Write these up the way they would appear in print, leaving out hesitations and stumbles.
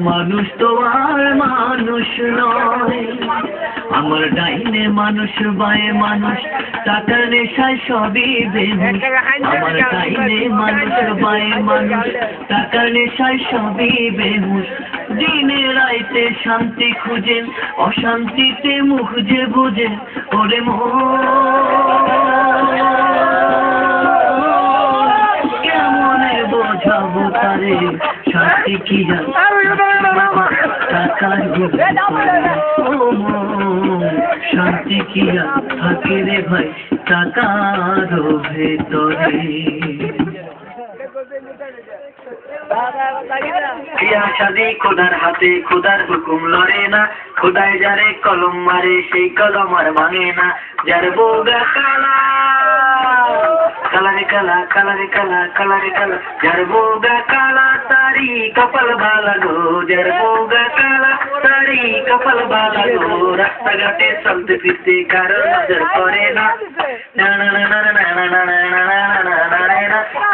মানুষ তো আর মানুষ নয় আমার ডাইনে মানুষ বায়ে মানুষ টাকার নেশায় সবই বেহুশ আমার ডাইনে মানুষ বায়ে মানুষ টাকার নেশায় সবই বেহুশ দিনে রাইতে শান্তি খুঁজেন অশান্তিতে মুখ যে বুঝেন ওরে কেমনে বোঝাবো তারে শান্তি কি শান্তি কি থাকে রে ভাই টাকার ভেতরে শাদি খোদার হাতে খোদার হুকুম লড়ে না খোদায় যারে কলম মারে সেই কলম আর ভাঙে না যার বোগা কালা কালারে কালা কালারে কালা কালারে কালা যার বোগা কালা তারি কপাল ভালা গো যার বোগা কালা তারি কপাল ভালা গো রাস্তাঘাটে চলতে ফিরতে কারো নজর করে না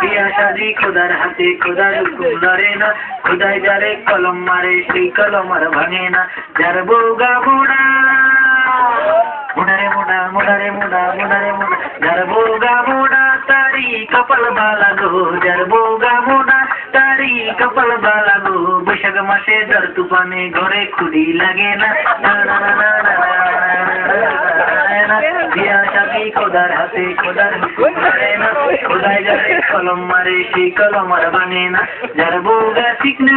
বিয়া শাদি খোদার হাতে খোদার হুকুম লড়ে না খোদায় যারে কলম মারে সেই কলম আর ভাঙে না যার বোগা মোড়া মোড়ারে মোড়া মোড়ারে মোড়া মোড়ারে মোড়া যার বোগা মোড়া তারি কপাল ভালা গো যার বোগা মোড়া তারি কপাল ভালা গো বৈশাখ মাসে ঝড় তুফানে ঘরে খুঁড়ি লাগে না বিয়া শাদি খোদার হাতে খোদার হুকুম লড়ে না খোদায় যারে কলম মারে সেই কলম আর ভাঙে না যার বোগা ঠিক না